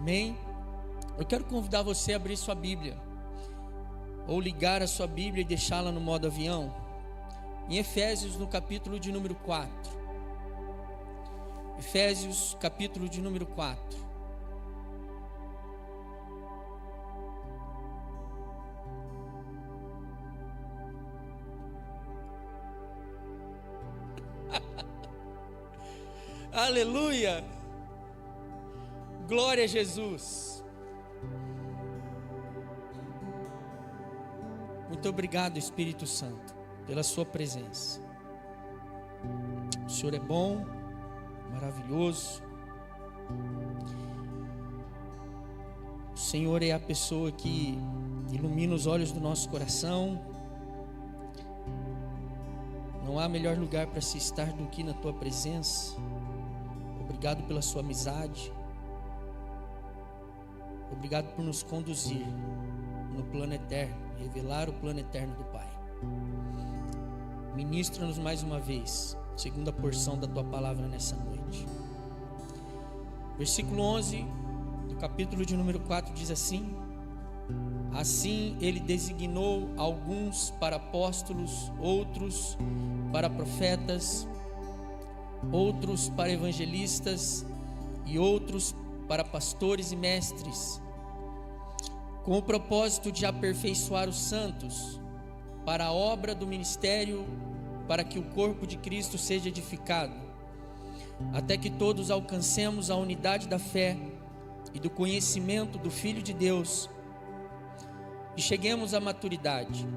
Amém? Eu quero convidar você a abrir sua Bíblia, ou ligar a sua Bíblia e deixá-la no modo avião, em Efésios, no capítulo de número 4. Efésios, capítulo de número 4. Aleluia! Glória a Jesus! Muito obrigado, Espírito Santo, pela sua presença. O Senhor é bom, maravilhoso. O Senhor é a pessoa que ilumina os olhos do nosso coração. Não há melhor lugar para se estar do que na tua presença. Obrigado pela sua amizade. Obrigado por nos conduzir no plano eterno, revelar o plano eterno do Pai. Ministra-nos mais uma vez, segunda porção da tua palavra nessa noite. Versículo 11 do capítulo de número 4 diz assim: assim ele designou alguns para apóstolos, outros para profetas, outros para evangelistas e outros para pastores e mestres, com o propósito de aperfeiçoar os santos para a obra do ministério, para que o corpo de Cristo seja edificado, até que todos alcancemos a unidade da fé e do conhecimento do Filho de Deus e cheguemos à maturidade,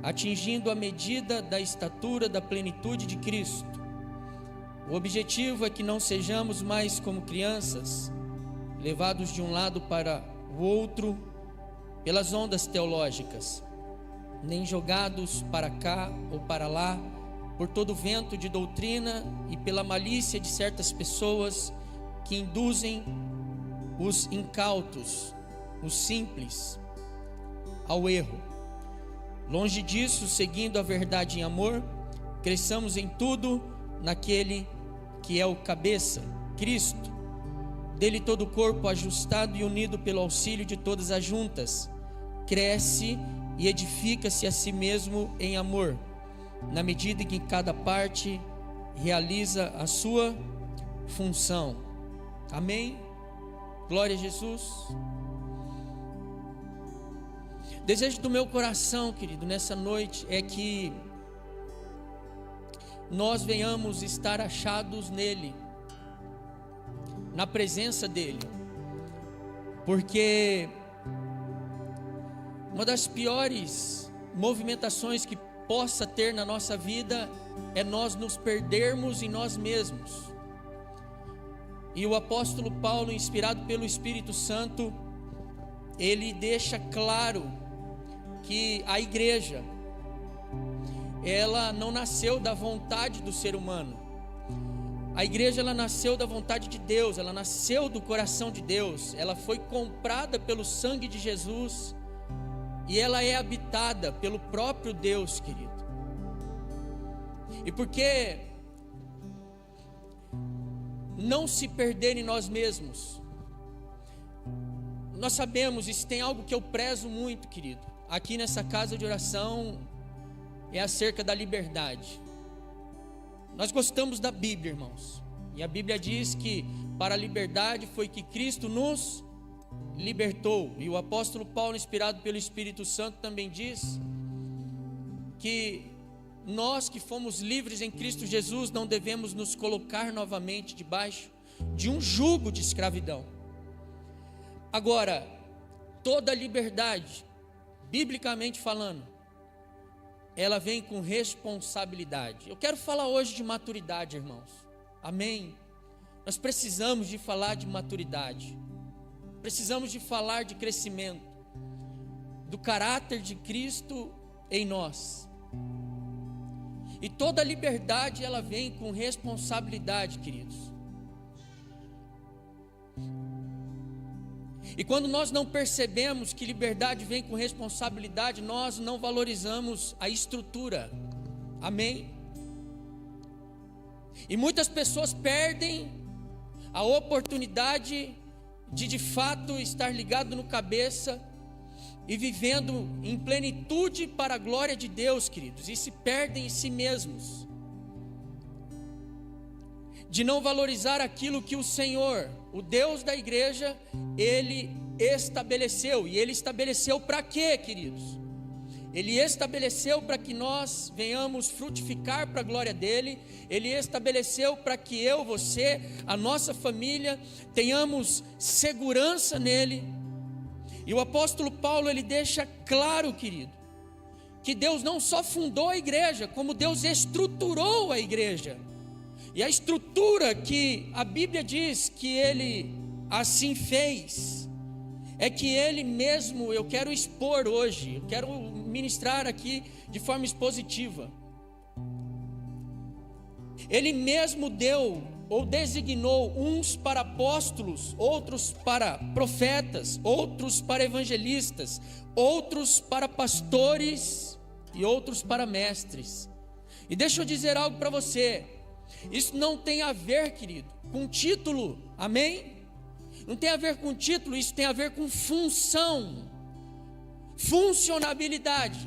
atingindo a medida da estatura da plenitude de Cristo. O objetivo é que não sejamos mais como crianças, levados de um lado para o outro pelas ondas teológicas, nem jogados para cá ou para lá por todo vento de doutrina e pela malícia de certas pessoas que induzem os incautos, os simples, ao erro. Longe disso, seguindo a verdade em amor, cresçamos em tudo naquele que é o cabeça, Cristo. Dele todo o corpo, ajustado e unido pelo auxílio de todas as juntas, cresce e edifica-se a si mesmo em amor, na medida em que cada parte realiza a sua função. Amém? Glória a Jesus. Desejo do meu coração, querido, nessa noite é que nós venhamos estar achados nele, na presença dele, porque uma das piores movimentações que possa ter na nossa vida é nós nos perdermos em nós mesmos. E o apóstolo Paulo, inspirado pelo Espírito Santo, ele deixa claro que a igreja, ela não nasceu da vontade do ser humano. A igreja, ela nasceu da vontade de Deus, ela nasceu do coração de Deus, ela foi comprada pelo sangue de Jesus e ela é habitada pelo próprio Deus, querido. E porque não se perder em nós mesmos, nós sabemos, isso tem algo que eu prezo muito, querido, aqui nessa casa de oração, é acerca da liberdade. Nós gostamos da Bíblia, irmãos, e a Bíblia diz que para a liberdade foi que Cristo nos libertou. E o apóstolo Paulo, inspirado pelo Espírito Santo, também diz que nós que fomos livres em Cristo Jesus não devemos nos colocar novamente debaixo de um jugo de escravidão. Agora, toda liberdade, biblicamente falando, ela vem com responsabilidade. Eu quero falar hoje de maturidade, irmãos. Amém? Nós precisamos de falar de maturidade. Precisamos de falar de crescimento, do caráter de Cristo em nós. E toda liberdade, ela vem com responsabilidade, queridos. E quando nós não percebemos que liberdade vem com responsabilidade, nós não valorizamos a estrutura. Amém? E muitas pessoas perdem a oportunidade de fato estar ligado no cabeça e vivendo em plenitude para a glória de Deus, queridos, e se perdem em si mesmos, de não valorizar aquilo que o Senhor, o Deus da igreja, Ele estabeleceu. E Ele estabeleceu para quê, queridos? Ele estabeleceu para que nós venhamos frutificar para a glória dEle. Ele estabeleceu para que eu, você, a nossa família, tenhamos segurança nele. E o apóstolo Paulo, ele deixa claro, querido, que Deus não só fundou a igreja, como Deus estruturou a igreja. E a estrutura que a Bíblia diz que Ele assim fez, é que Ele mesmo, eu quero expor hoje, eu quero ministrar aqui de forma expositiva. Ele mesmo deu ou designou uns para apóstolos, outros para profetas, outros para evangelistas, outros para pastores e outros para mestres. E deixa eu dizer algo para você, isso não tem a ver, querido, com título, amém? Não tem a ver com título, isso tem a ver com função, funcionabilidade,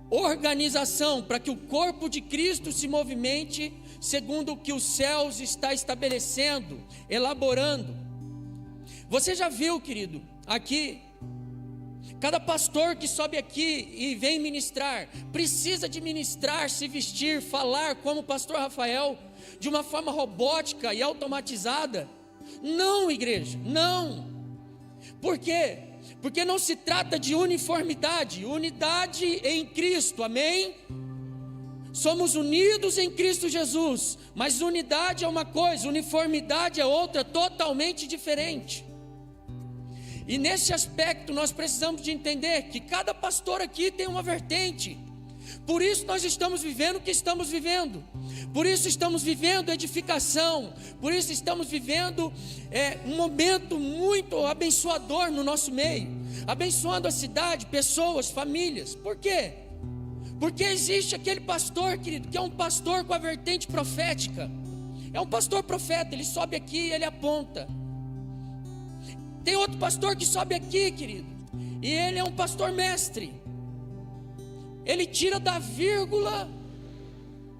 organização, para que o corpo de Cristo se movimente segundo o que os céus está estabelecendo, elaborando. Você já viu, querido, aqui, cada pastor que sobe aqui e vem ministrar, precisa de ministrar, se vestir, falar como o pastor Rafael, de uma forma robótica e automatizada? Não, igreja, não. Por quê? Porque não se trata de uniformidade, unidade em Cristo, amém? Somos unidos em Cristo Jesus, mas unidade é uma coisa, uniformidade é outra, totalmente diferente. E nesse aspecto nós precisamos de entender que cada pastor aqui tem uma vertente. Por isso nós estamos vivendo o que estamos vivendo. Por isso estamos vivendo edificação. Por isso estamos vivendo um momento muito abençoador no nosso meio, abençoando a cidade, pessoas, famílias. Por quê? Porque existe aquele pastor, querido, que é um pastor com a vertente profética. É um pastor profeta, ele sobe aqui e ele aponta. Tem outro pastor que sobe aqui, querido, e ele é um pastor mestre. Ele tira da vírgula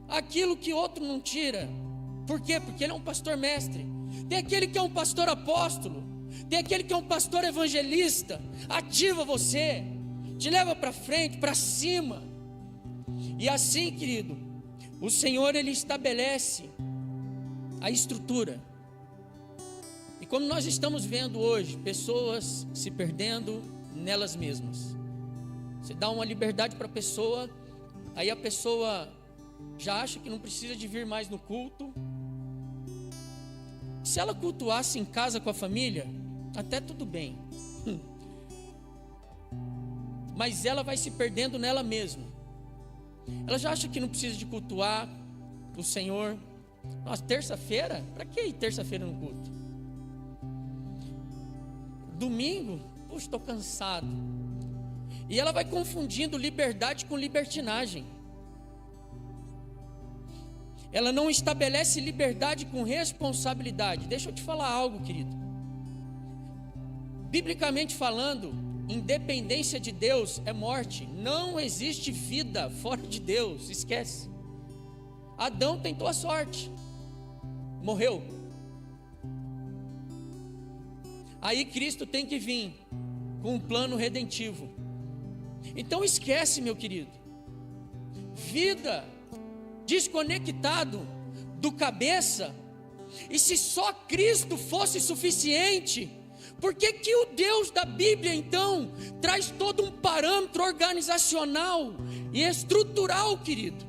aquilo que outro não tira. Por quê? Porque ele é um pastor mestre. Tem aquele que é um pastor apóstolo, tem aquele que é um pastor evangelista. Ativa você, te leva para frente, para cima. E assim, querido, o Senhor, Ele estabelece a estrutura. E como nós estamos vendo hoje, pessoas se perdendo nelas mesmas. Você dá uma liberdade para a pessoa, aí a pessoa já acha que não precisa de vir mais no culto. Se ela cultuasse em casa com a família, até tudo bem. Mas ela vai se perdendo nela mesma. Ela já acha que não precisa de cultuar o Senhor. Nossa, terça-feira? Para que ir terça-feira no culto? Domingo? Puxa, estou cansado. E ela vai confundindo liberdade com libertinagem. Ela não estabelece liberdade com responsabilidade. Deixa eu te falar algo, querido. Biblicamente falando, independência de Deus é morte. Não existe vida fora de Deus, esquece. Adão tentou a sorte, morreu. Aí Cristo tem que vir com um plano redentivo. Então esquece, meu querido, vida desconectado do cabeça. E se só Cristo fosse suficiente, por que que o Deus da Bíblia então traz todo um parâmetro organizacional e estrutural, querido?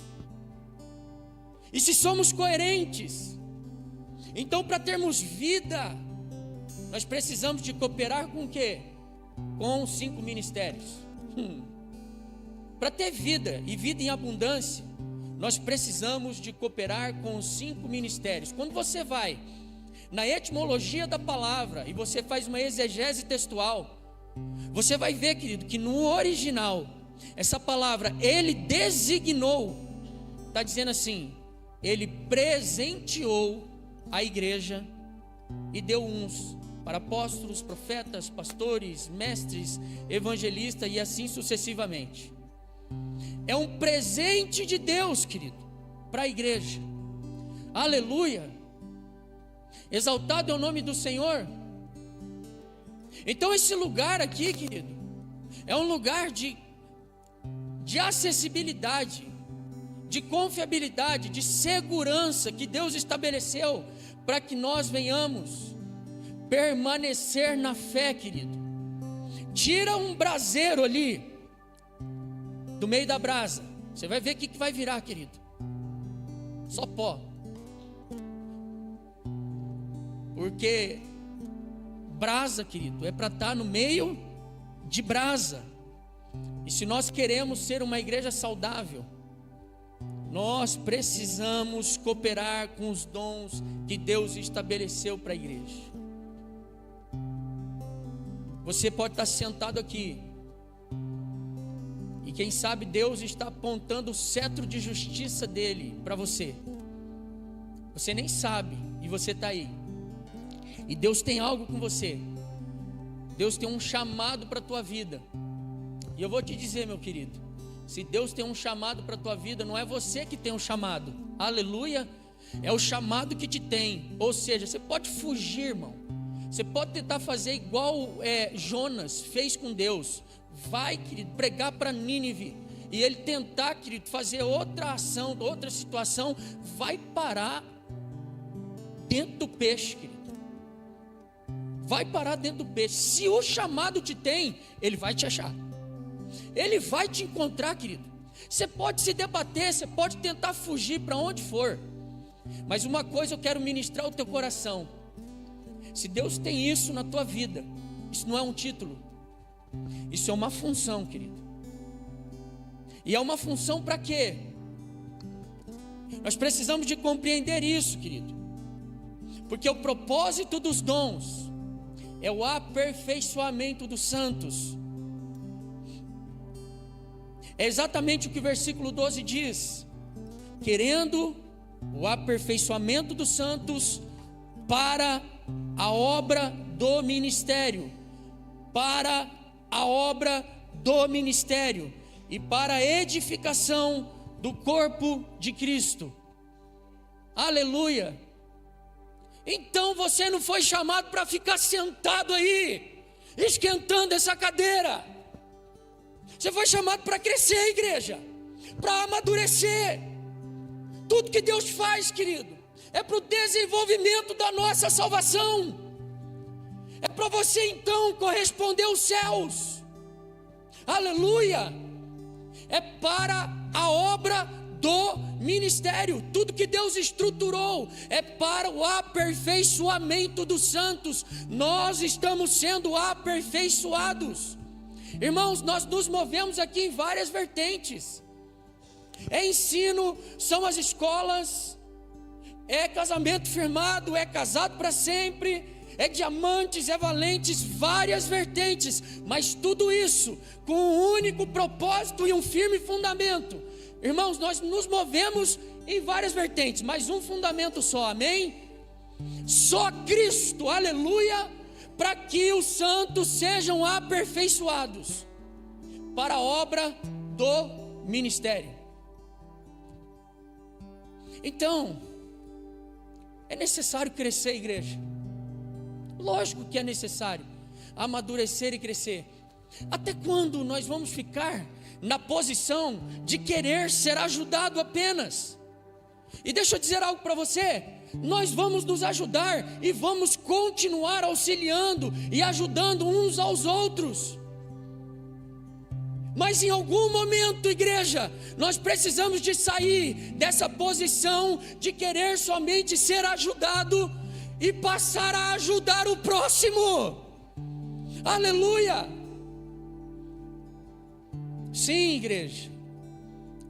E se somos coerentes, então para termos vida, nós precisamos de cooperar com o quê? Com 5 ministérios. Para ter vida e vida em abundância, nós precisamos de cooperar com os 5 ministérios. Quando você vai na etimologia da palavra e você faz uma exegese textual, você vai ver, querido, que no original, essa palavra, Ele designou, está dizendo assim, Ele presenteou a igreja e deu uns para apóstolos, profetas, pastores, mestres, evangelistas e assim sucessivamente. É um presente de Deus, querido, para a igreja. Aleluia! Exaltado é o nome do Senhor. Então esse lugar aqui, querido, é um lugar de acessibilidade, de confiabilidade, de segurança que Deus estabeleceu para que nós venhamos permanecer na fé, querido. Tira um braseiro ali do meio da brasa, você vai ver o que vai virar, querido. Só pó. Porque brasa, querido, é para estar no meio de brasa. E se nós queremos ser uma igreja saudável, nós precisamos cooperar com os dons que Deus estabeleceu para a igreja. Você pode estar sentado aqui e quem sabe Deus está apontando o cetro de justiça dele para você. Você nem sabe e você está aí. E Deus tem algo com você. Deus tem um chamado para a tua vida. E eu vou te dizer, meu querido, se Deus tem um chamado para a tua vida, não é você que tem um chamado. Aleluia! É o chamado que te tem. Ou seja, você pode fugir, irmão. Você pode tentar fazer igual Jonas fez com Deus. Vai, querido, pregar para Nínive. E ele tentar, querido, fazer outra ação, outra situação. Vai parar dentro do peixe, querido. Vai parar dentro do peixe. Se o chamado te tem, ele vai te achar. Ele vai te encontrar, querido. Você pode se debater, você pode tentar fugir para onde for. Mas uma coisa eu quero ministrar ao teu coração. Se Deus tem isso na tua vida, isso não é um título. Isso é uma função, querido. E é uma função para quê? Nós precisamos de compreender isso, querido. Porque o propósito dos dons é o aperfeiçoamento dos santos. É exatamente o que o versículo 12 diz: querendo o aperfeiçoamento dos santos para a obra do ministério, para a obra do ministério e para a edificação do corpo de Cristo. Aleluia! Então você não foi chamado para ficar sentado aí, esquentando essa cadeira. Você foi chamado para crescer, igreja, para amadurecer. Tudo que Deus faz, querido, é para o desenvolvimento da nossa salvação. É para você então corresponder aos céus. Aleluia! É para a obra do ministério. Tudo que Deus estruturou é para o aperfeiçoamento dos santos. Nós estamos sendo aperfeiçoados. Irmãos, nós nos movemos aqui em várias vertentes. É ensino, são as escolas, é casamento firmado, é casado para sempre, é diamantes, é valentes, várias vertentes. Mas tudo isso com um único propósito e um firme fundamento. Irmãos, nós nos movemos em várias vertentes, mas um fundamento só, amém? Só Cristo, aleluia, para que os santos sejam aperfeiçoados para a obra do ministério. Então, é necessário crescer, igreja. Lógico que é necessário amadurecer e crescer. Até quando nós vamos ficar na posição de querer ser ajudado apenas? E deixa eu dizer algo para você: nós vamos nos ajudar e vamos continuar auxiliando e ajudando uns aos outros. Mas em algum momento, igreja, nós precisamos de sair dessa posição de querer somente ser ajudado e passar a ajudar o próximo. Aleluia! Sim, igreja,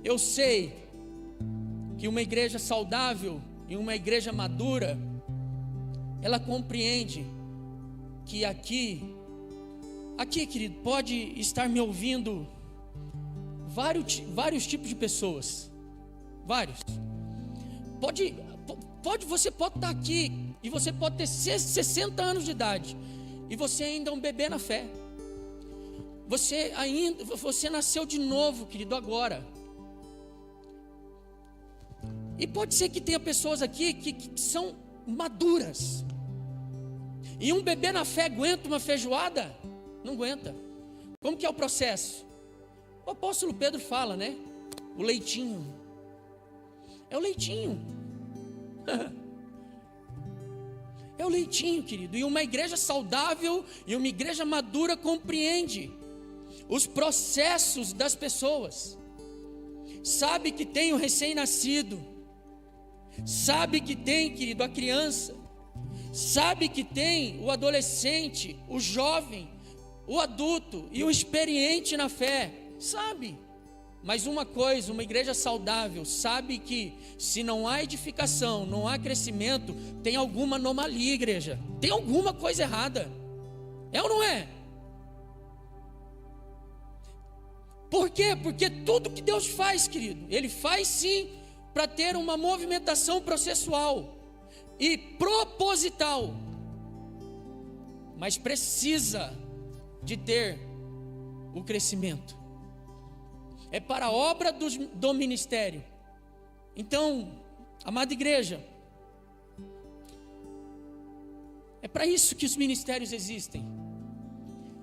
eu sei que uma igreja saudável e uma igreja madura, ela compreende que aqui, querido, pode estar me ouvindo vários tipos de pessoas, vários. Você pode estar aqui e você pode ter 60 anos de idade e você ainda é um bebê na fé. Você nasceu de novo, querido, agora. E pode ser que tenha pessoas aqui que são maduras. E um bebê na fé aguenta uma feijoada? Não aguenta. Como que é o processo? O apóstolo Pedro fala, né? O leitinho. É o leitinho. É o leitinho, querido. E uma igreja saudável e uma igreja madura compreende os processos das pessoas. Sabe que tem o recém-nascido. Sabe que tem, querido, a criança. Sabe que tem o adolescente, o jovem, o adulto e o experiente na fé. Sabe. Mas uma coisa, uma igreja saudável sabe que se não há edificação, não há crescimento, tem alguma anomalia, igreja. Tem alguma coisa errada. É ou não é? Por quê? Porque tudo que Deus faz, querido, Ele faz sim para ter uma movimentação processual e proposital. Mas precisa de ter o crescimento. É para a obra do ministério. Então, amada igreja, é para isso que os ministérios existem.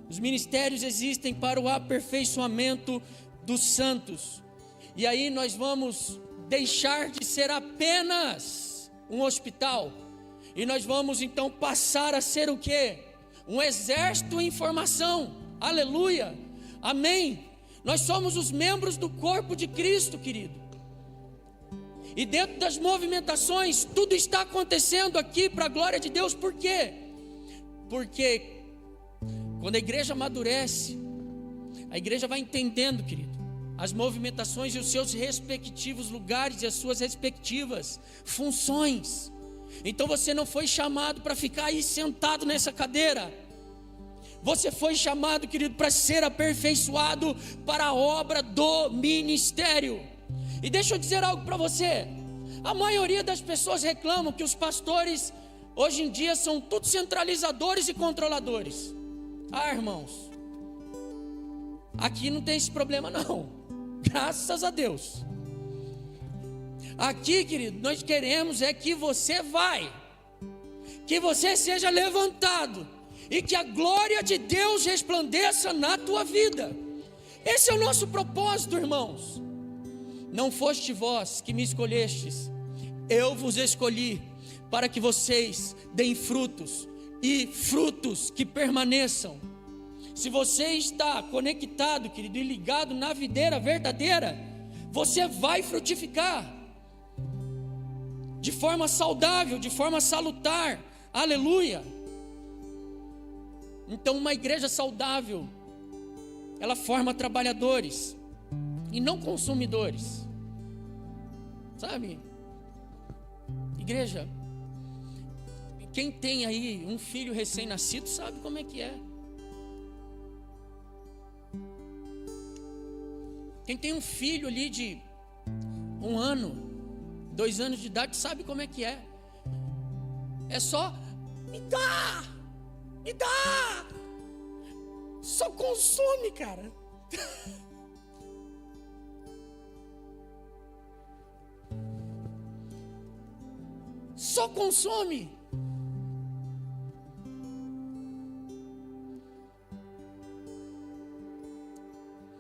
Os ministérios existem para o aperfeiçoamento dos santos. E aí nós vamos deixar de ser apenas um hospital. E nós vamos então passar a ser o quê? Um exército em formação. Aleluia. Amém. Nós somos os membros do corpo de Cristo, querido. E dentro das movimentações, tudo está acontecendo aqui para a glória de Deus. Por quê? Porque quando a igreja amadurece, a igreja vai entendendo, querido, as movimentações e os seus respectivos lugares e as suas respectivas funções. Então você não foi chamado para ficar aí sentado nessa cadeira. Você foi chamado, querido, para ser aperfeiçoado para a obra do ministério. E deixa eu dizer algo para você. A maioria das pessoas reclamam que os pastores hoje em dia são tudo centralizadores e controladores. Ah, irmãos, aqui não tem esse problema não. Graças a Deus. Aqui, querido, nós queremos é que você vai, que você seja levantado e que a glória de Deus resplandeça na tua vida. Esse é o nosso propósito, irmãos. Não foste vós que me escolhestes, eu vos escolhi para que vocês deem frutos, e frutos que permaneçam. Se você está conectado, querido, e ligado na videira verdadeira, você vai frutificar de forma saudável, de forma salutar. Aleluia. Então uma igreja saudável, ela forma trabalhadores e não consumidores. Sabe? Igreja, quem tem aí um filho recém-nascido sabe como é que é. Quem tem um filho ali de 1 ano, 2 anos de idade, sabe como é que é. É só, me dá, me dá. Só consome, cara. Só consome.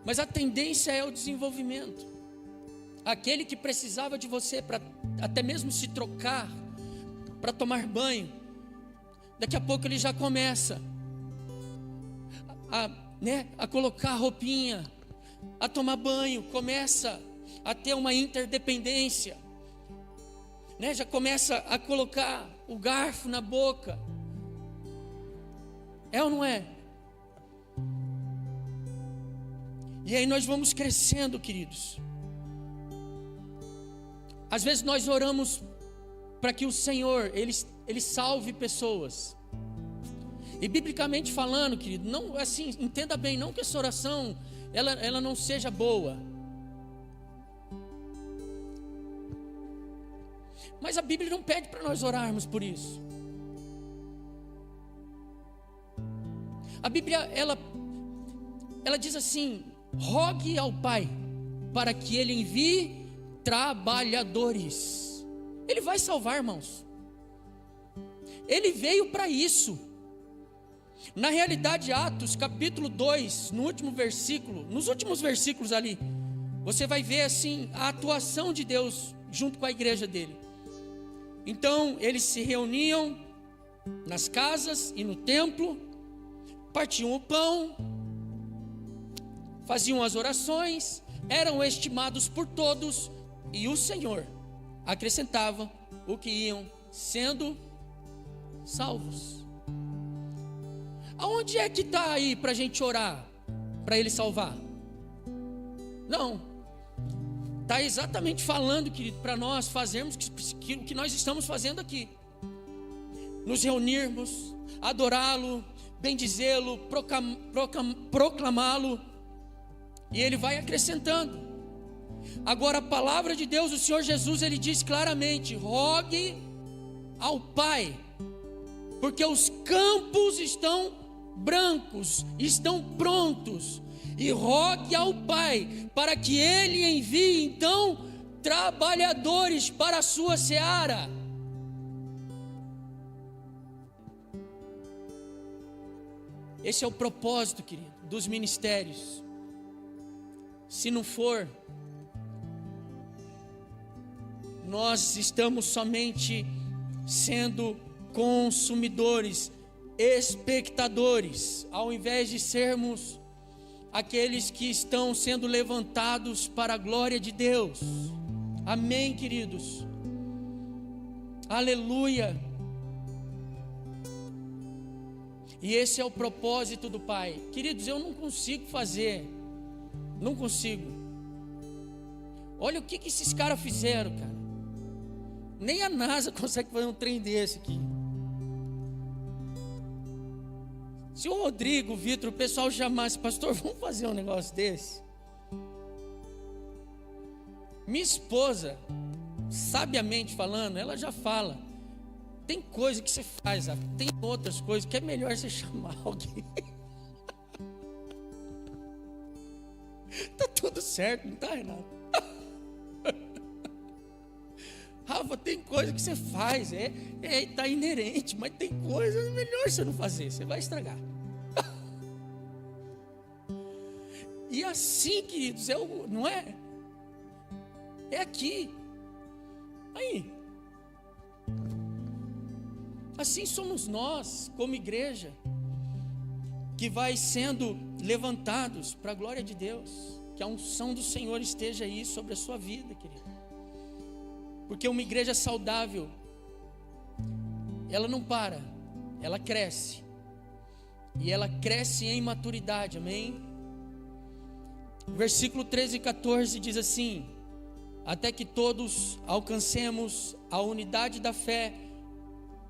Mas a tendência é o desenvolvimento. Aquele que precisava de você para até mesmo se trocar, para tomar banho, daqui a pouco ele já começa a colocar a roupinha, a tomar banho, começa a ter uma interdependência, já começa a colocar o garfo na boca. É ou não é? E aí nós vamos crescendo, queridos. Às vezes nós oramos para que o Senhor, Ele salve pessoas. E biblicamente falando, querido, não, assim, entenda bem, não que essa oração, ela não seja boa. Mas a Bíblia não pede para nós orarmos por isso. A Bíblia, ela diz assim: rogue ao Pai para que Ele envie trabalhadores. Ele vai salvar, irmãos. Ele veio para isso. Na realidade, Atos capítulo 2, no último versículo, nos últimos versículos ali, você vai ver assim a atuação de Deus junto com a igreja dele. Então eles se reuniam nas casas e no templo, partiam o pão, faziam as orações, eram estimados por todos, e o Senhor acrescentava o que iam sendo salvos. Aonde é que está aí para a gente orar, para Ele salvar? Não, está exatamente falando, querido, para nós fazermos o que nós estamos fazendo aqui, nos reunirmos, adorá-lo, bendizê-lo, proclamá-lo, e Ele vai acrescentando. Agora a palavra de Deus, o Senhor Jesus, Ele diz claramente: rogue ao Pai, porque os campos estão brancos, estão prontos, e rogue ao Pai para que Ele envie então trabalhadores para a sua seara. Esse é o propósito, querido, dos ministérios. Se não for, nós estamos somente sendo consumidores, espectadores, ao invés de sermos aqueles que estão sendo levantados para a glória de Deus. Amém, queridos? Aleluia! E esse é o propósito do Pai. Queridos, eu não consigo fazer, não consigo. Olha o que esses caras fizeram, cara. Nem a NASA consegue fazer um trem desse aqui. Se o Rodrigo, o Vitor, o pessoal chamasse: pastor, vamos fazer um negócio desse? Minha esposa, sabiamente falando, ela já fala: tem coisa que você faz, tem outras coisas que é melhor você chamar alguém. Tá tudo certo, não tá, Renato? Rafa, tem coisa que você faz, tá inerente, mas tem coisa melhor você não fazer, você vai estragar. E assim, queridos, não é? É aqui. Aí. Assim somos nós, como igreja, que vai sendo levantados para a glória de Deus. Que a unção do Senhor esteja aí sobre a sua vida, querido. Porque uma igreja saudável, ela não para, ela cresce. E ela cresce em maturidade, amém? Versículo 13 e 14 diz assim: até que todos alcancemos a unidade da fé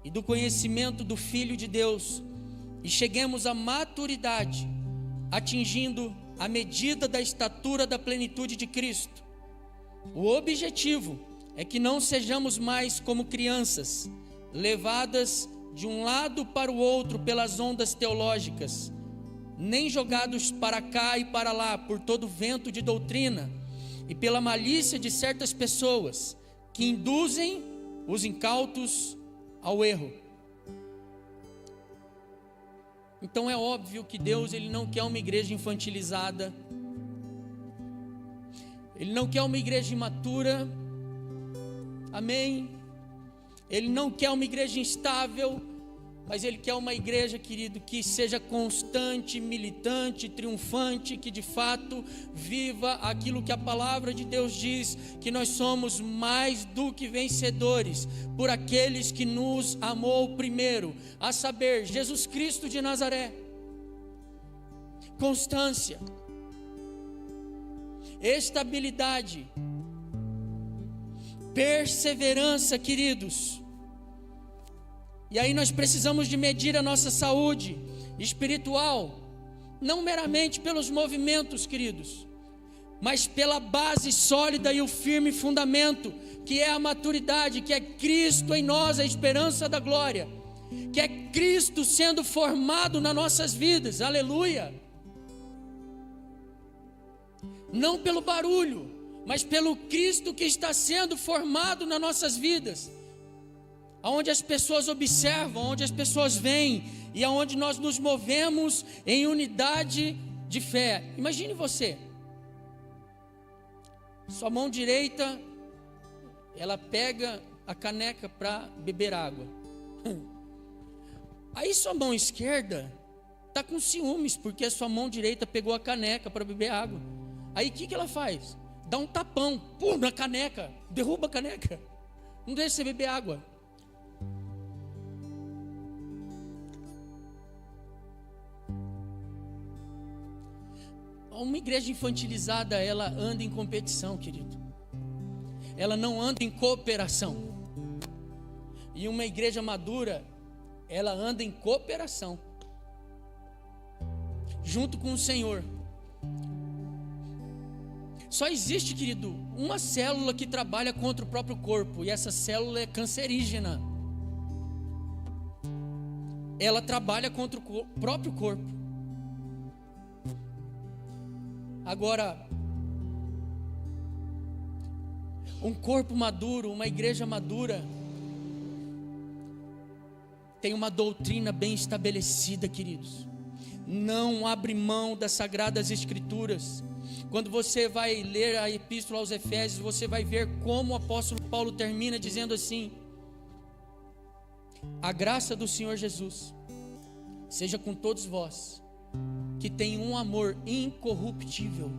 e do conhecimento do Filho de Deus, e cheguemos à maturidade, atingindo a medida da estatura da plenitude de Cristo. O objetivo é que não sejamos mais como crianças, levadas de um lado para o outro pelas ondas teológicas, nem jogados para cá e para lá por todo vento de doutrina e pela malícia de certas pessoas que induzem os incautos ao erro. Então é óbvio que Deus, Ele não quer uma igreja infantilizada, Ele não quer uma igreja imatura, amém? Ele não quer uma igreja instável, mas Ele quer uma igreja, querido, que seja constante, militante, triunfante, que de fato viva aquilo que a palavra de Deus diz, que nós somos mais do que vencedores, por aqueles que nos amou primeiro, a saber, Jesus Cristo de Nazaré. Constância, estabilidade, perseverança, queridos. E aí nós precisamos de medir a nossa saúde espiritual, não meramente pelos movimentos, queridos, mas pela base sólida e o firme fundamento, que é a maturidade, que é Cristo em nós, a esperança da glória, que é Cristo sendo formado nas nossas vidas, aleluia. Não pelo barulho, mas pelo Cristo que está sendo formado nas nossas vidas, aonde as pessoas observam, onde as pessoas veem, e aonde nós nos movemos em unidade de fé. Imagine você, sua mão direita, ela pega a caneca para beber água, aí sua mão esquerda está com ciúmes, porque a sua mão direita pegou a caneca para beber água. Aí o que ela faz? Dá um tapão, pum, na caneca, derruba a caneca, não deixa você beber água. Uma igreja infantilizada, ela anda em competição, querido. Ela não anda em cooperação. E uma igreja madura, ela anda em cooperação, junto com o Senhor. Só existe, querido, uma célula que trabalha contra o próprio corpo, e essa célula é cancerígena. Ela trabalha contra o próprio corpo. Agora, um corpo maduro, uma igreja madura, tem uma doutrina bem estabelecida, queridos. Não abre mão das Sagradas Escrituras. Quando você vai ler a Epístola aos Efésios, você vai ver como o apóstolo Paulo termina dizendo assim: a graça do Senhor Jesus seja com todos vós, que tem um amor incorruptível.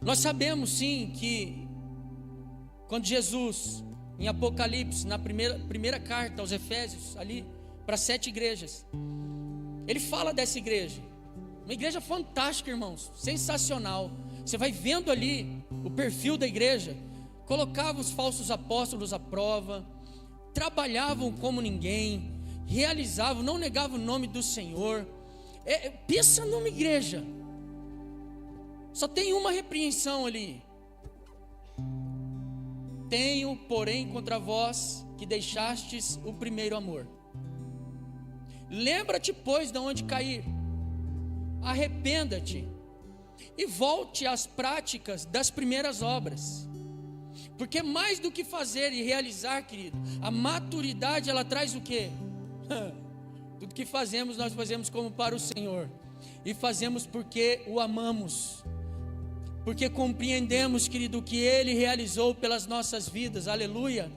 Nós sabemos sim que quando Jesus, em Apocalipse, na primeira carta aos Efésios, ali para 7 igrejas, ele fala dessa igreja, uma igreja fantástica, irmãos, sensacional. Você vai vendo ali o perfil da igreja. Colocava os falsos apóstolos à prova, trabalhavam como ninguém, realizavam, não negavam o nome do Senhor. Pensa numa igreja, só tem uma repreensão ali: tenho, porém, contra vós que deixastes o primeiro amor. Lembra-te, pois, de onde cair, arrependa-te e volte às práticas das primeiras obras. Porque mais do que fazer e realizar, querido, a maturidade, ela traz o quê? Tudo que fazemos, nós fazemos como para o Senhor, e fazemos porque o amamos, porque compreendemos, querido, o que Ele realizou pelas nossas vidas, aleluia.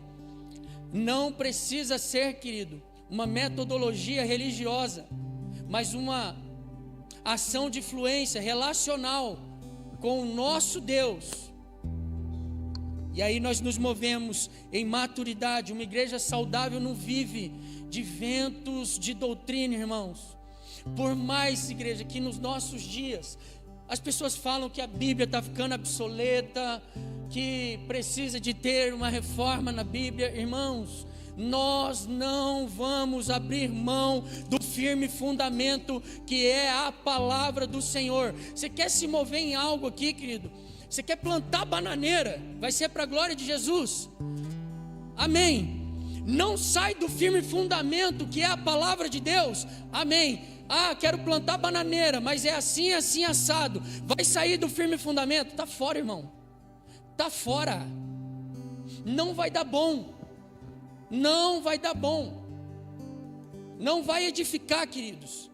Não precisa ser, querido, uma metodologia religiosa, mas uma ação de influência relacional com o nosso Deus. E aí nós nos movemos em maturidade. Uma igreja saudável não vive de ventos de doutrina, irmãos. Por mais, igreja, que nos nossos dias as pessoas falam que a Bíblia está ficando obsoleta, que precisa de ter uma reforma na Bíblia, irmãos, nós não vamos abrir mão do firme fundamento que é a palavra do Senhor. Você quer se mover em algo aqui, querido? Você quer plantar bananeira? Vai ser para a glória de Jesus. Amém. Não sai do firme fundamento que é a palavra de Deus. Amém. Quero plantar bananeira, mas é assim, assim, assado. Vai sair do firme fundamento? Está fora, irmão. Está fora. Não vai dar bom. Não vai dar bom. Não vai edificar, queridos.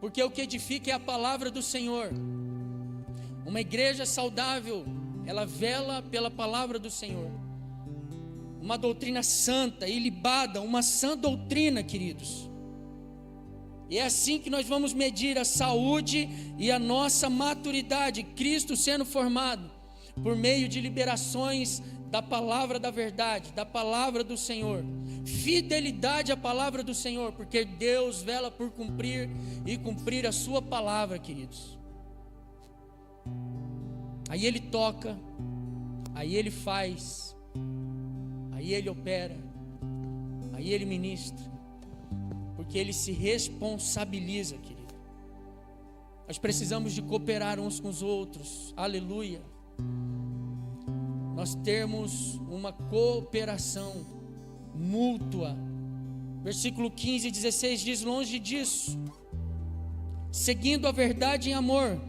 Porque o que edifica é a palavra do Senhor. Uma igreja saudável, ela vela pela palavra do Senhor. Uma doutrina santa, ilibada, uma sã doutrina, queridos. E é assim que nós vamos medir a saúde e a nossa maturidade, Cristo sendo formado, por meio de liberações da palavra da verdade, da palavra do Senhor. Fidelidade à palavra do Senhor, porque Deus vela por cumprir e cumprir a sua palavra, queridos. Aí Ele toca, aí Ele faz, aí Ele opera, aí Ele ministra, porque Ele se responsabiliza, querido. Nós precisamos de cooperar uns com os outros. Aleluia. Nós temos uma cooperação mútua. Versículo 15 e 16 diz: longe disso, seguindo a verdade em amor,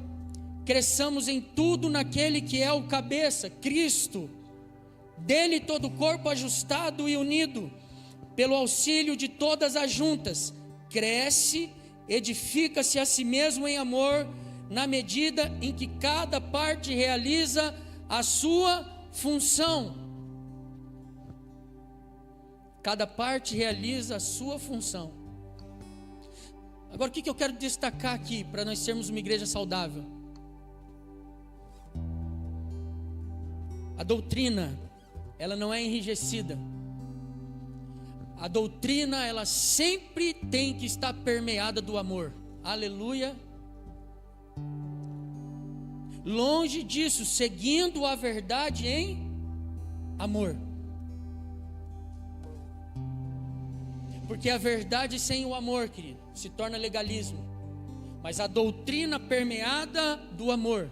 cresçamos em tudo naquele que é o cabeça, Cristo. Dele todo o corpo ajustado e unido, pelo auxílio de todas as juntas, cresce, edifica-se a si mesmo em amor, na medida em que cada parte realiza a sua função. Cada parte realiza a sua função. Agora, o que eu quero destacar aqui, para nós sermos uma igreja saudável? A doutrina, ela não é enrijecida. A doutrina, ela sempre tem que estar permeada do amor. Aleluia. Longe disso, seguindo a verdade em amor. Porque a verdade sem o amor, querido, se torna legalismo. Mas a doutrina permeada do amor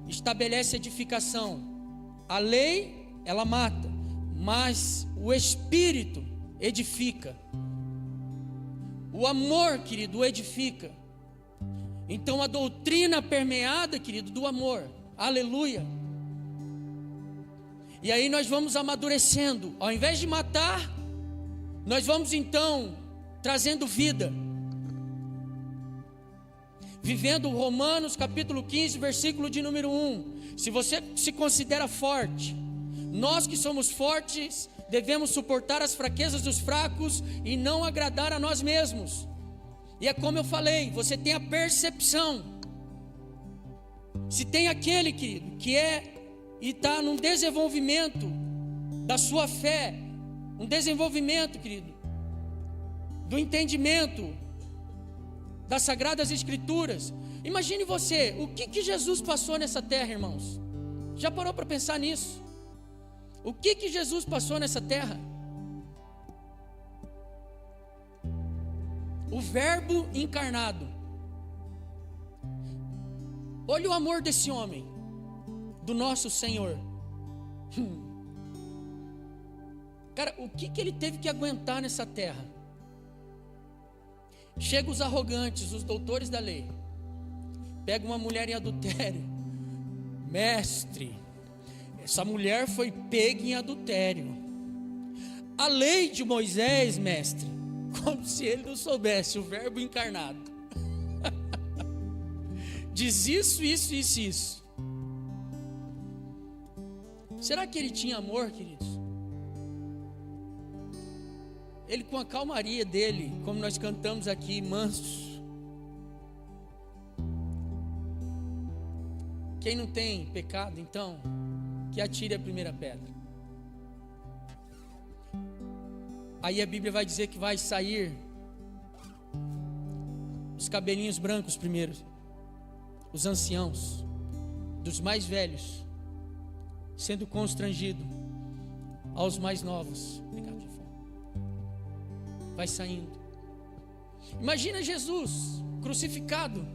estabelece edificação. A lei, ela mata, mas o Espírito edifica. O amor, querido, edifica. Então a doutrina permeada, querido, do amor. Aleluia. E aí nós vamos amadurecendo. Ao invés de matar, nós vamos então trazendo vida. Vivendo Romanos capítulo 15, versículo de número 1. Se você se considera forte, nós que somos fortes devemos suportar as fraquezas dos fracos e não agradar a nós mesmos. E é como eu falei, você tem a percepção. Se tem aquele, querido, que e está num desenvolvimento da sua fé, um desenvolvimento, querido, do entendimento das Sagradas Escrituras. Imagine você, o que Jesus passou nessa terra, irmãos? Já parou para pensar nisso? O que Jesus passou nessa terra? O Verbo encarnado. Olha o amor desse homem, do nosso Senhor. Cara, o que ele teve que aguentar nessa terra? Chegam os arrogantes, os doutores da lei, pega uma mulher em adultério. Mestre, essa mulher foi pega em adultério. A lei de Moisés, mestre, como se ele não soubesse, o Verbo encarnado diz isso. Será que ele tinha amor, queridos? Ele, com a calmaria dele, como nós cantamos aqui, manso. Quem não tem pecado, então, que atire a primeira pedra. Aí a Bíblia vai dizer que vai sair os cabelinhos brancos primeiro, os anciãos, dos mais velhos, sendo constrangido aos mais novos. Vai saindo. Imagina Jesus crucificado,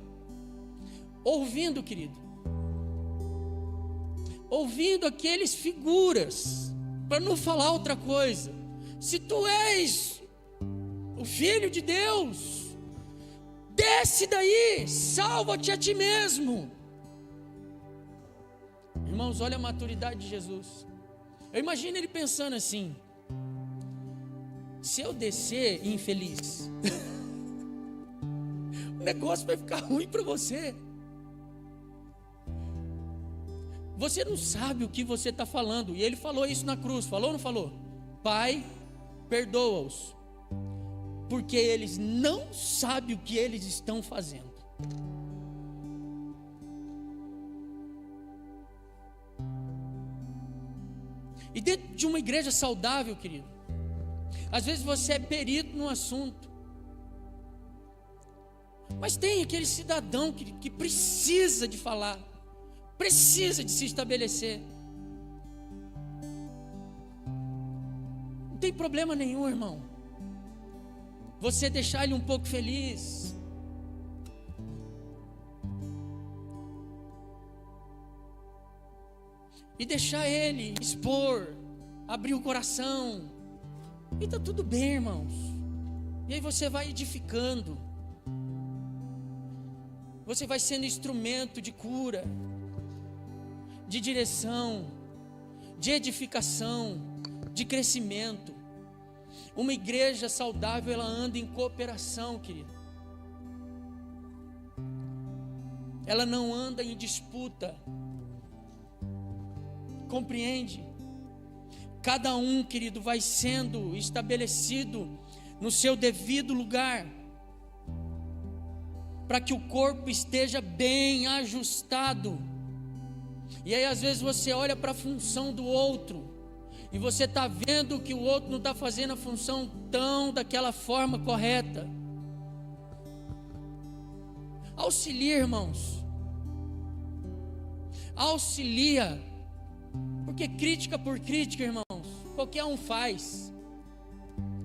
ouvindo, querido, ouvindo aqueles figuras, para não falar outra coisa. Se tu és o Filho de Deus, desce daí, salva-te a ti mesmo. Irmãos, olha a maturidade de Jesus. Eu imagino ele pensando assim: se eu descer infeliz, o negócio vai ficar ruim para você. Você não sabe o que você está falando. E ele falou isso na cruz, falou ou não falou? Pai, perdoa-os, porque eles não sabem o que eles estão fazendo. E dentro de uma igreja saudável, querido, às vezes você é perito no assunto, mas tem aquele cidadão que precisa de falar, precisa de se estabelecer. Não tem problema nenhum, irmão, você deixar ele um pouco feliz. e deixar Ele expor, abrir o coração, e está tudo bem, irmãos. E aí você vai edificando, você vai sendo instrumento de cura, de direção, de edificação, de crescimento. Uma igreja saudável, ela anda em cooperação, querido. Ela não anda em disputa. Compreende? Cada um, querido, vai sendo estabelecido no seu devido lugar, para que o corpo esteja bem ajustado. E aí às vezes você olha para a função do outro, e você está vendo que o outro não está fazendo a função daquela forma correta. Auxilia, irmãos. Auxilia. Porque crítica por crítica, irmãos, qualquer um faz.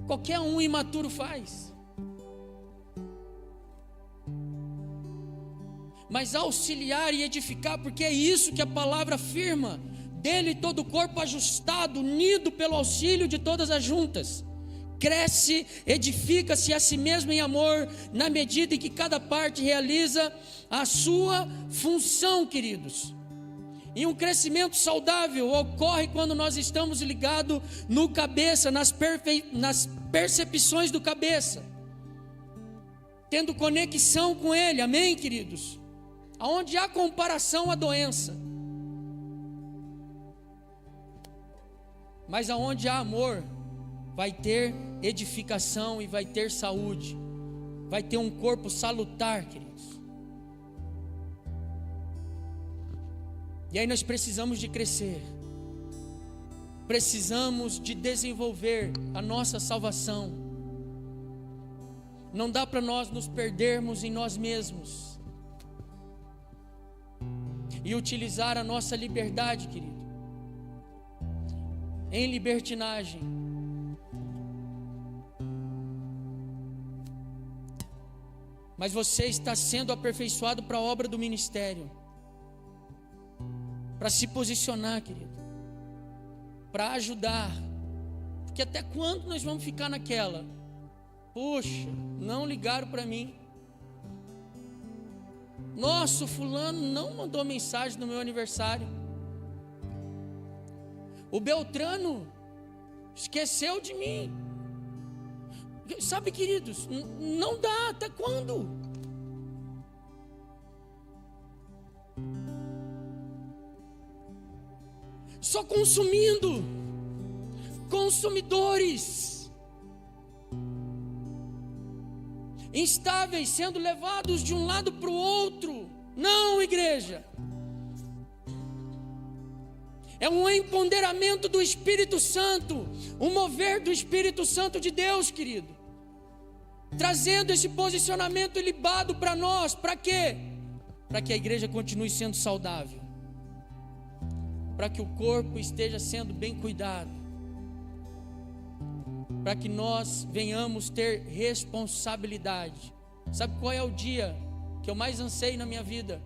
Qualquer um imaturo faz. Mas auxiliar e edificar, porque é isso que a palavra afirma. Dele todo o corpo ajustado, unido pelo auxílio de todas as juntas, cresce, edifica-se a si mesmo em amor, na medida em que cada parte realiza a sua função, queridos. E um crescimento saudável ocorre quando nós estamos ligados no cabeça, nas percepções do cabeça, tendo conexão com ele, amém, queridos? Aonde há comparação à doença, mas aonde há amor, vai ter edificação e vai ter saúde, vai ter um corpo salutar, queridos. E aí nós precisamos de crescer, precisamos de desenvolver a nossa salvação. Não dá para nós nos perdermos em nós mesmos e utilizar a nossa liberdade, querido, em libertinagem. Mas você está sendo aperfeiçoado para a obra do ministério, para se posicionar, querido, para ajudar. Porque até quando nós vamos ficar naquela? Poxa, não ligaram para mim. Nossa, o fulano não mandou mensagem no meu aniversário. O Beltrano esqueceu de mim. Sabe, queridos, não dá. Até quando? Só consumindo, consumidores, instáveis, sendo levados de um lado para o outro. Não, igreja. É um empoderamento do Espírito Santo, um mover do Espírito Santo de Deus, querido, trazendo esse posicionamento ilibado para nós. Para quê? Para que a igreja continue sendo saudável, para que o corpo esteja sendo bem cuidado, para que nós venhamos ter responsabilidade. Sabe qual é o dia que eu mais anseio na minha vida?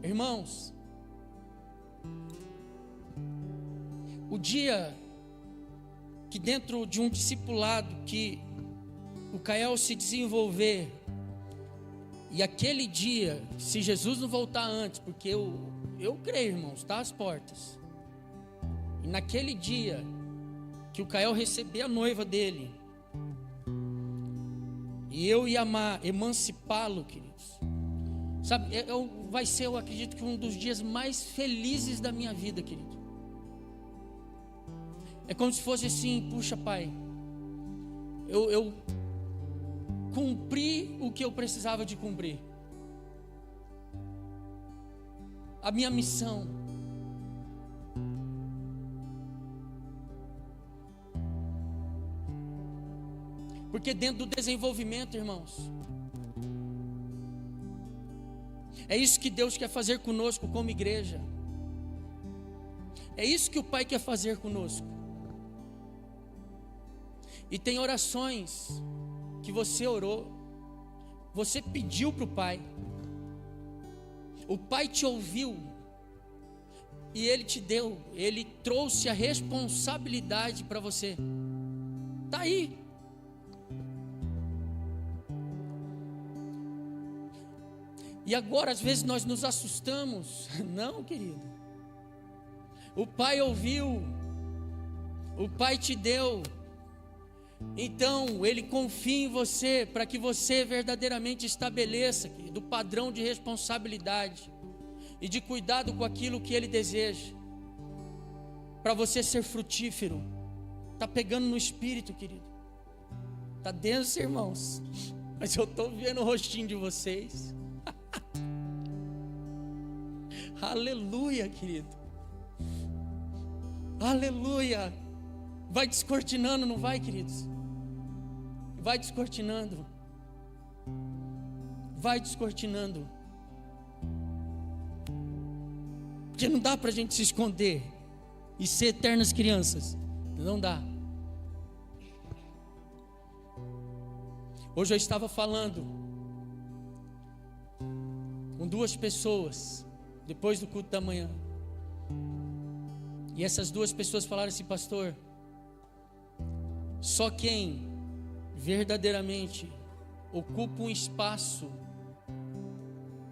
Irmãos, o dia que dentro de um discipulado que o Kael se desenvolver, e aquele dia, se Jesus não voltar antes, porque eu creio, irmãos, está às portas, e naquele dia que o Kael receber a noiva dele, e eu ia amar, emancipá-lo, queridos, sabe, vai ser, eu acredito que um dos dias mais felizes da minha vida, querido. É como se fosse assim: puxa, pai, eu cumpri o que eu precisava de cumprir, a minha missão. Porque dentro do desenvolvimento, irmãos, é isso que Deus quer fazer conosco como igreja. É isso que o Pai quer fazer conosco. E tem orações que você orou, você pediu para o Pai te ouviu, E Ele te deu, Ele trouxe a responsabilidade para você. Está aí. E agora às vezes nós nos assustamos. Não, querido. O Pai ouviu, o Pai te deu. Então Ele confia em você para que você verdadeiramente estabeleça, querido, o padrão de responsabilidade e de cuidado com aquilo que Ele deseja, para você ser frutífero. Está pegando no espírito, querido. Está denso, irmãos, mas eu estou vendo o rostinho de vocês. Aleluia, querido. Aleluia. Vai descortinando, não vai, queridos? Vai descortinando. Vai descortinando. Porque não dá para a gente se esconder e ser eternas crianças. Não dá. Hoje eu estava falando com duas pessoas depois do culto da manhã. E essas duas pessoas falaram assim: pastor, só quem verdadeiramente ocupa um espaço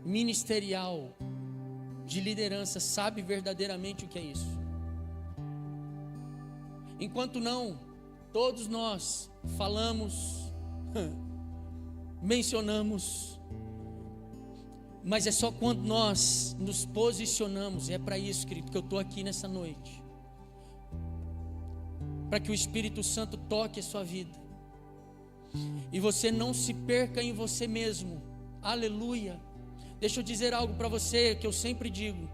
ministerial de liderança sabe verdadeiramente o que é isso. Enquanto não, todos nós falamos, mencionamos, mas é só quando nós nos posicionamos. E é para isso, querido, que eu estou aqui nessa noite, para que o Espírito Santo toque a sua vida e você não se perca em você mesmo. Aleluia. Deixa eu dizer algo para você que eu sempre digo: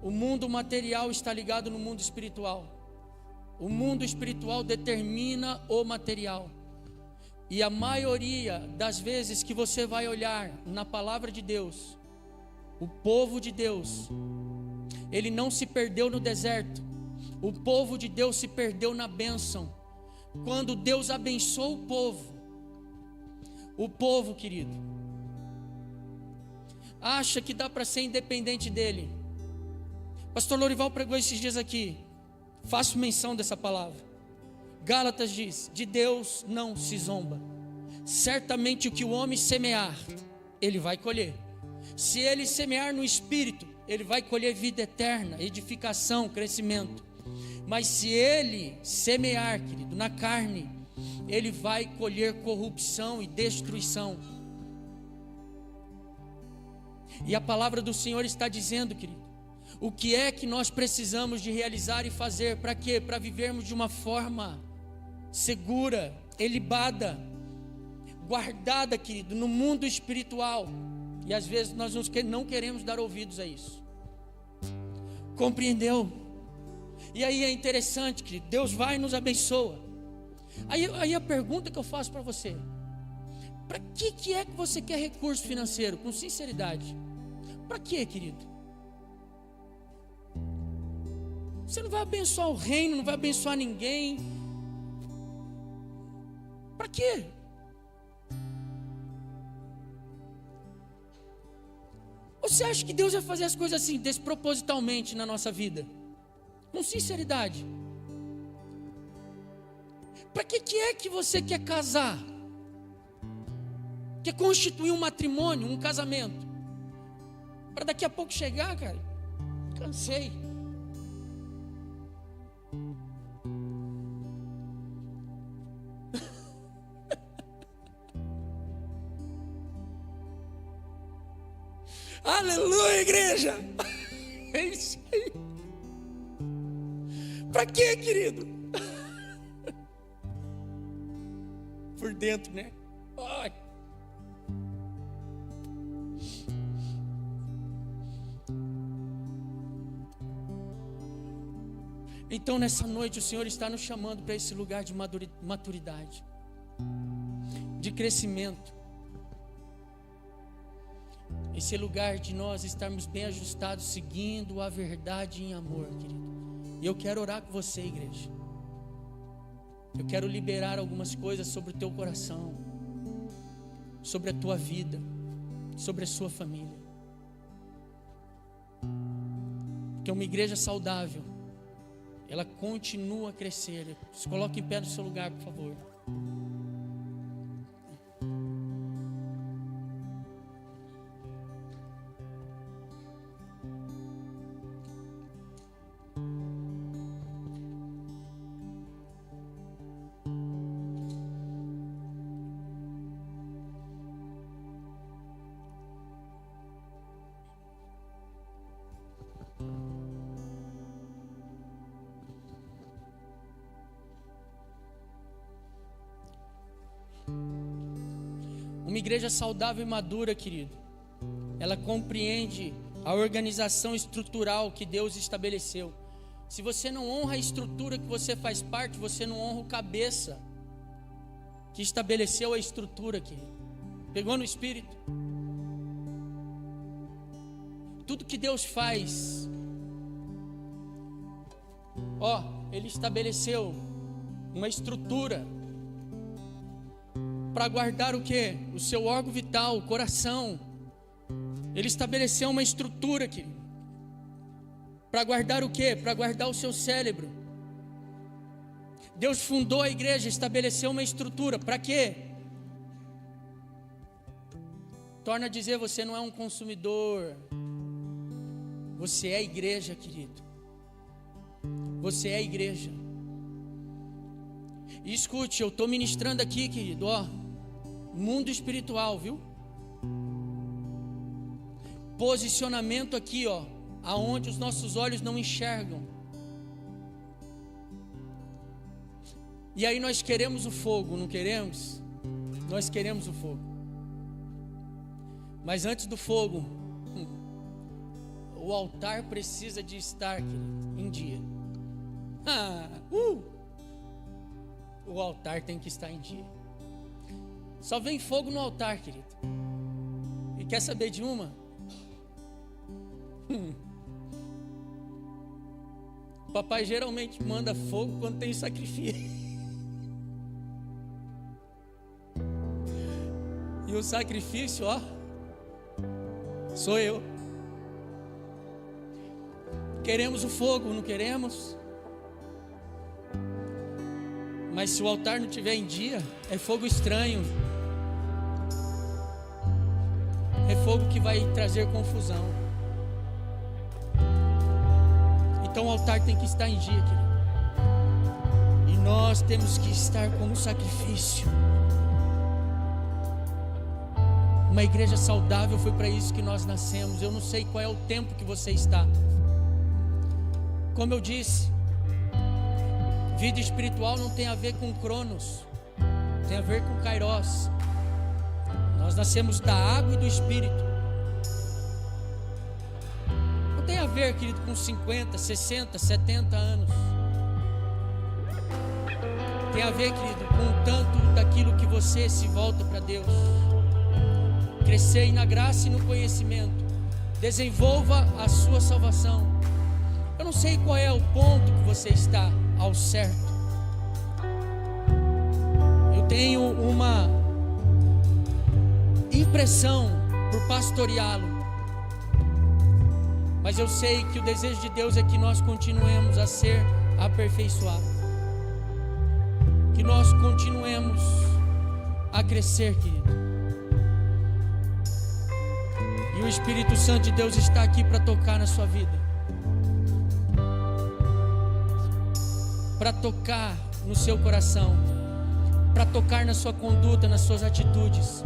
o mundo material está ligado no mundo espiritual. O mundo espiritual determina o material. E a maioria das vezes que você vai olhar na palavra de Deus, o povo de Deus, ele não se perdeu no deserto. O povo de Deus se perdeu na bênção. Quando Deus abençoou o povo, querido, acha que dá para ser independente dele. Pastor Lorival pregou esses dias aqui, faço menção dessa palavra. Gálatas diz: de Deus não se zomba. Certamente o que o homem semear, ele vai colher. Se ele semear no Espírito, ele vai colher vida eterna, edificação, crescimento. Mas se ele semear, querido, na carne, ele vai colher corrupção e destruição. E a palavra do Senhor está dizendo, querido, o que é que nós precisamos de realizar e fazer, para quê? Para vivermos de uma forma segura, ilibada, guardada, querido, no mundo espiritual. E às vezes nós não queremos dar ouvidos a isso. Compreendeu? E aí é interessante, querido, Deus vai e nos abençoa. Aí a pergunta que eu faço para você: para que é que você quer recurso financeiro? Com sinceridade, para que, querido? Você não vai abençoar o reino, não vai abençoar ninguém. Para quê? Você acha que Deus vai fazer as coisas assim, despropositalmente na nossa vida? Com sinceridade. Para que é que você quer casar? Quer constituir um matrimônio, um casamento? Para daqui a pouco chegar, cara, cansei. Aleluia, igreja. É isso aí. Para quê, querido? Por dentro, né? Ai. Então nessa noite o Senhor está nos chamando para esse lugar de maturidade, de crescimento. Esse lugar de nós estarmos bem ajustados, seguindo a verdade em amor, querido. E eu quero orar com você, igreja. Eu quero liberar algumas coisas sobre o teu coração, sobre a tua vida, sobre a sua família. Porque uma igreja saudável, ela continua a crescer. Se coloque em pé no seu lugar, por favor. Uma igreja saudável e madura, querido, ela compreende a organização estrutural que Deus estabeleceu. Se você não honra a estrutura que você faz parte, você não honra o cabeça que estabeleceu a estrutura, querido. Pegou no espírito? Tudo que Deus faz, Ele estabeleceu uma estrutura para guardar o quê? O seu órgão vital, o coração. Ele estabeleceu uma estrutura aqui para guardar o quê? Para guardar o seu cérebro. Deus fundou a igreja, estabeleceu uma estrutura. Para quê? Torna a dizer, você não é um consumidor. Você é a igreja, querido. Você é a igreja. E escute, eu estou ministrando aqui, querido, mundo espiritual, viu? Posicionamento aqui, aonde os nossos olhos não enxergam. E aí nós queremos o fogo, não queremos? Nós queremos o fogo. Mas antes do fogo, o altar precisa de estar, querido, em dia. O altar tem que estar em dia. Só vem fogo no altar, querido. E quer saber de uma? O papai geralmente manda fogo quando tem sacrifício. E o sacrifício, sou eu. Queremos o fogo, não queremos? Mas se o altar não estiver em dia, é fogo estranho. É fogo que vai trazer confusão. Então o altar tem que estar em dia, querido. E nós temos que estar como sacrifício. Uma igreja saudável, foi para isso que nós nascemos. Eu não sei qual é o tempo que você está. Como eu disse, vida espiritual não tem a ver com Cronos, tem a ver com Kairos. Nós nascemos da água e do Espírito. Não tem a ver, querido, com 50, 60, 70 anos. Tem a ver, querido, com o tanto daquilo que você se volta para Deus. Crescei na graça e no conhecimento. Desenvolva a sua salvação. Eu não sei qual é o ponto que você está ao certo. Eu tenho uma impressão por pastoreá-lo, mas eu sei que o desejo de Deus é que nós continuemos a ser aperfeiçoados, que nós continuemos a crescer, querido. E o Espírito Santo de Deus está aqui para tocar na sua vida, para tocar no seu coração, para tocar na sua conduta, nas suas atitudes.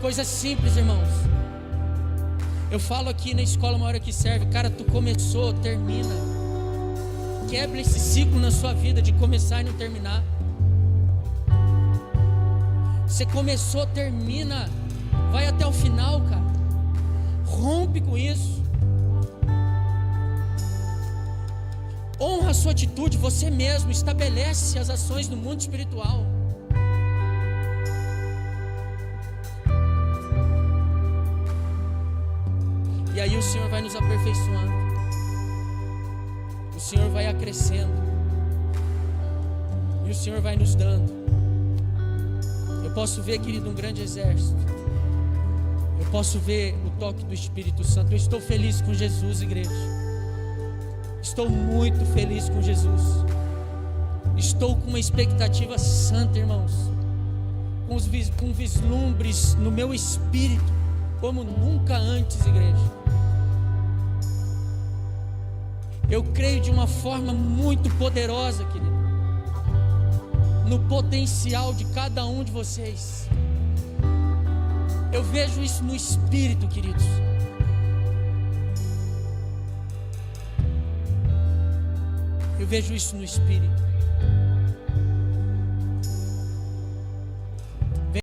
Coisas simples, irmãos. Eu falo aqui na escola Uma Hora que Serve, cara, tu começou, termina. Quebra esse ciclo na sua vida de começar e não terminar. Você começou, termina. Vai até o final, cara. Rompe com isso. Honra a sua atitude, você mesmo. Estabelece as ações no mundo espiritual. E aí o Senhor vai nos aperfeiçoando. O Senhor vai acrescendo. E o Senhor vai nos dando. Eu posso ver, querido, um grande exército. Eu Eu posso ver o toque do Espírito Santo. Eu estou feliz com Jesus, igreja. Estou muito feliz com Jesus. Estou com uma expectativa santa, irmãos. Com vislumbres no meu espírito, como nunca antes, igreja. Eu creio de uma forma muito poderosa, querido, no potencial de cada um de vocês. Eu vejo isso no Espírito, queridos. Eu vejo isso no Espírito.